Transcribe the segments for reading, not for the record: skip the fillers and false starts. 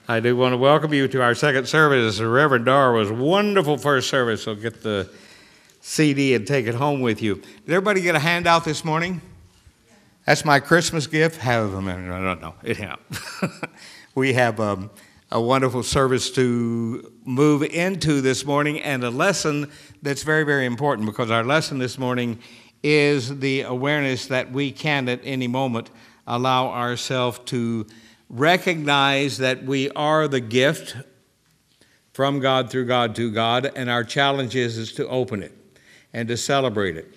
I do want to welcome you to our second service. Reverend Dar was wonderful first service, so get the CD and take it home with you. Did everybody get a handout this morning? That's my Christmas gift. Have them. No, it happened. We have a wonderful service to move into this morning and a lesson that's very, very important, because our lesson this morning is the awareness that we can at any moment allow ourselves to recognize that we are the gift from God, through God, to God, and our challenge is to open it and to celebrate it.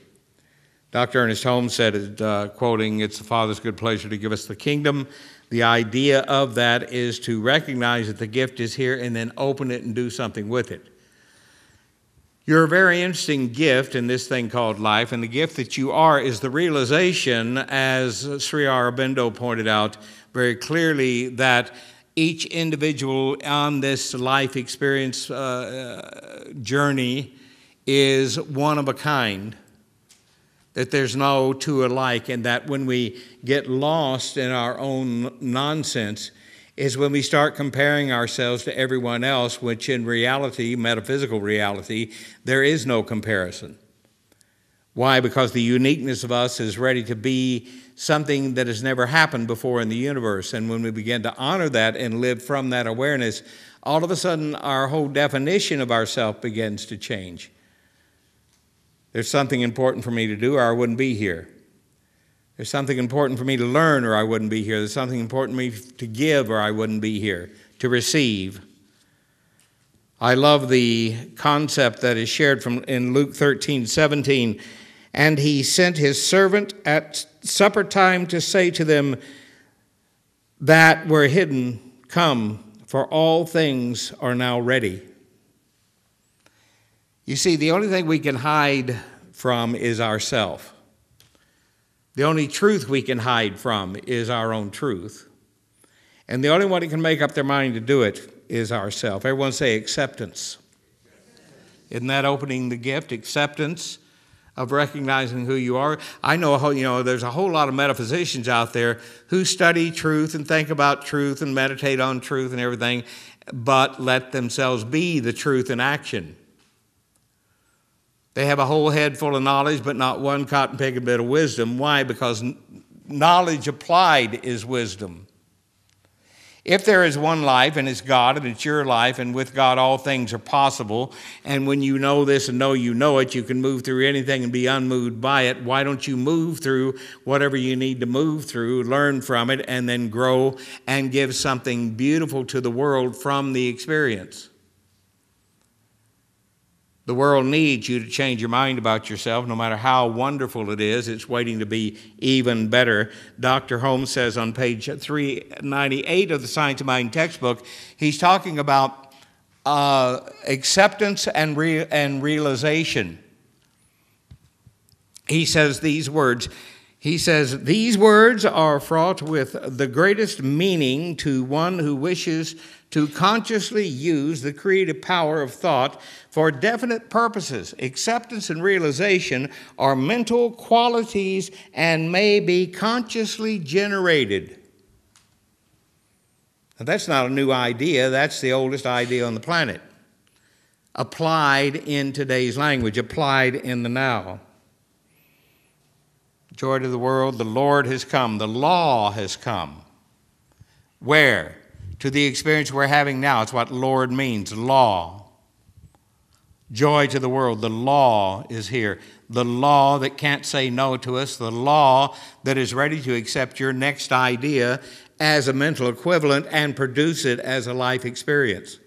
Dr. Ernest Holmes said, quoting, "It's the Father's good pleasure to give us the kingdom." The idea of that is to recognize that the gift is here and then open it and do something with it. You're a very interesting gift in this thing called life, and the gift that you are is the realization, as Sri Aurobindo pointed out very clearly, that each individual on this life experience journey is one of a kind, that there's no two alike, and that when we get lost in our own nonsense is when we start comparing ourselves to everyone else, which in reality, metaphysical reality, there is no comparison. Why? Because the uniqueness of us is ready to be something that has never happened before in the universe. And when we begin to honor that and live from that awareness, all of a sudden our whole definition of ourselves begins to change. There's something important for me to do or I wouldn't be here. There's something important for me to learn or I wouldn't be here. There's something important for me to give or I wouldn't be here, to receive. I love the concept that is shared in Luke 13:17. "And he sent his servant at supper time to say to them that were hidden, 'Come, for all things are now ready.'" You see, the only thing we can hide from is ourself. The only truth we can hide from is our own truth. And the only one who can make up their mind to do it is ourself. Everyone say acceptance. Isn't that opening the gift? Acceptance of recognizing who you are. I know, there's a whole lot of metaphysicians out there who study truth and think about truth and meditate on truth and everything, but let themselves be the truth in action. They have a whole head full of knowledge, but not one cotton-picking bit of wisdom. Why? Because knowledge applied is wisdom. If there is one life, and it's God, and it's your life, and with God all things are possible, and when you know this and know you know it, you can move through anything and be unmoved by it, why don't you move through whatever you need to move through, learn from it, and then grow and give something beautiful to the world from the experience? The world needs you to change your mind about yourself. No matter how wonderful it is, it's waiting to be even better. Dr. Holmes says on page 398 of the Science of Mind textbook, he's talking about acceptance and realization. He says these words. He says, "These words are fraught with the greatest meaning to one who wishes to consciously use the creative power of thought for definite purposes. Acceptance and realization are mental qualities and may be consciously generated." Now, that's not a new idea. That's the oldest idea on the planet. Applied in today's language, applied in the now. Joy to the world, the Lord has come. The law has come. Where? To the experience we're having now. It's what Lord means, law. Joy to the world, the law is here. The law that can't say no to us, the law that is ready to accept your next idea as a mental equivalent and produce it as a life experience.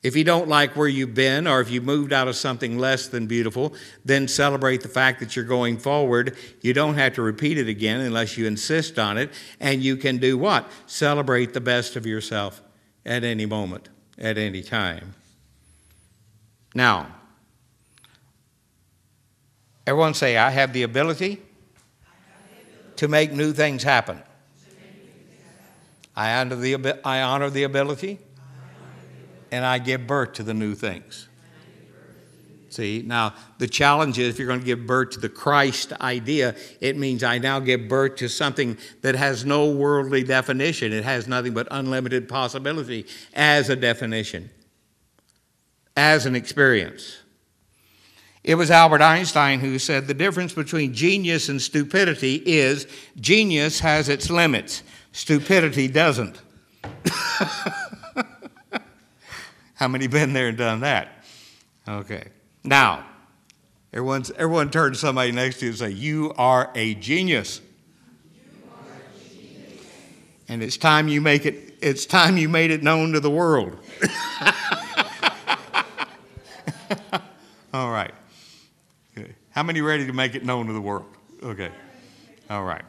If you don't like where you've been, or if you moved out of something less than beautiful, then celebrate the fact that you're going forward. You don't have to repeat it again unless you insist on it. And you can do what? Celebrate the best of yourself at any moment, at any time. Now, everyone say, I have the ability to make new things happen. I honor the ability, and I give birth to the new things. See, now the challenge is if you're going to give birth to the Christ idea, it means I now give birth to something that has no worldly definition. It has nothing but unlimited possibility as a definition, as an experience. It was Albert Einstein who said the difference between genius and stupidity is genius has its limits, stupidity doesn't. How many been there and done that? Okay. Now, everyone turn to somebody next to you and say, you are a genius. And it's time you made it known to the world. All right. Okay. How many ready to make it known to the world? Okay. All right.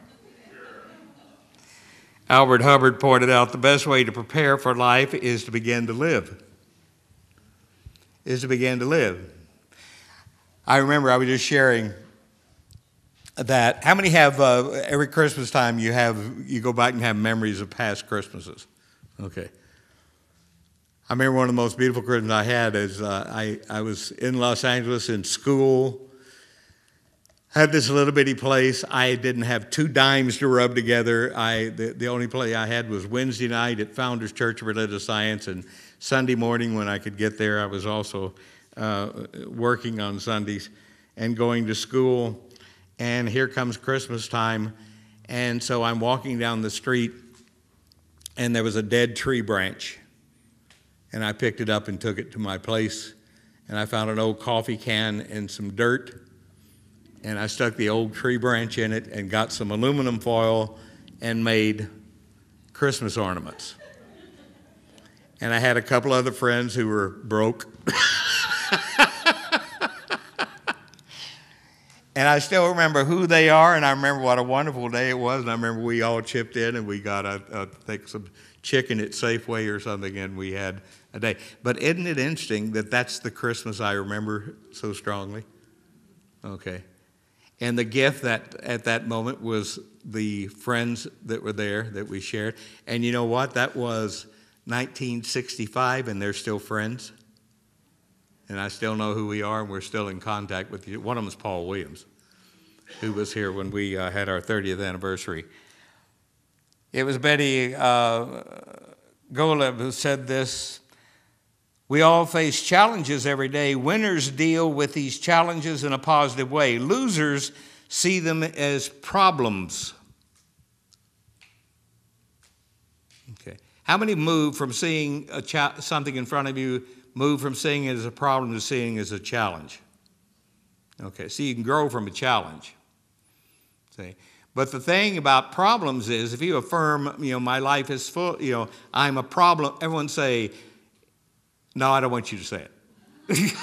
Albert Hubbard pointed out the best way to prepare for life is to begin to live. I remember I was just sharing that. How many have every Christmas time you go back and have memories of past Christmases? Okay. I remember one of the most beautiful Christmases I had is I was in Los Angeles in school. Had this little bitty place. I didn't have 2 dimes to rub together. The only play I had was Wednesday night at Founders Church of Religious Science, and Sunday morning when I could get there, I was also working on Sundays and going to school. And here comes Christmas time, and so I'm walking down the street, and there was a dead tree branch, and I picked it up and took it to my place, and I found an old coffee can and some dirt. And I stuck the old tree branch in it and got some aluminum foil and made Christmas ornaments. And I had a couple other friends who were broke. And I still remember who they are, and I remember what a wonderful day it was, and I remember we all chipped in, and we got, I think, some chicken at Safeway or something, and we had a day. But isn't it interesting that that's the Christmas I remember so strongly? Okay. And the gift that at that moment was the friends that were there that we shared. And you know what? That was 1965, and they're still friends. And I still know who we are, and we're still in contact with you. One of them is Paul Williams, who was here when we had our 30th anniversary. It was Betty Golub who said this: we all face challenges every day. Winners deal with these challenges in a positive way. Losers see them as problems. Okay. How many move from seeing something in front of you, move from seeing it as a problem to seeing it as a challenge? Okay, so you can grow from a challenge. See? But the thing about problems is if you affirm, my life is full, I'm a problem, everyone say, no, I don't want you to say it.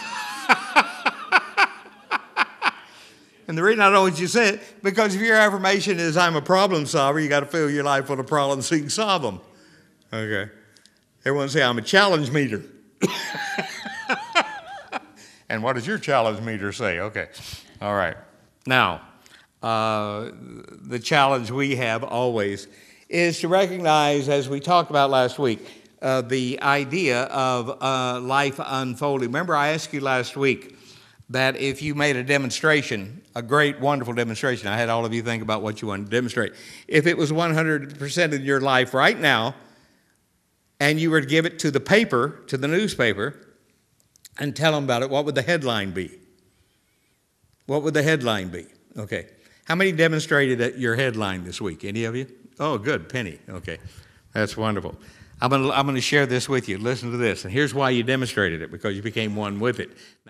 And the reason I don't want you to say it, because if your affirmation is I'm a problem solver, you got to fill your life full of problems so you can solve them. Okay. Everyone say I'm a challenge meter. And what does your challenge meter say? Okay. All right. Now, the challenge we have always is to recognize, as we talked about last week, the idea of life unfolding. Remember, I asked you last week that if you made a demonstration, a great, wonderful demonstration, I had all of you think about what you wanted to demonstrate. If it was 100% of your life right now, and you were to give it to the paper, to the newspaper, and tell them about it, what would the headline be? What would the headline be? Okay. How many demonstrated your headline this week? Any of you? Oh, good. Penny. Okay. That's wonderful. I'm going to share this with you. Listen to this. And here's why you demonstrated it, because you became one with it.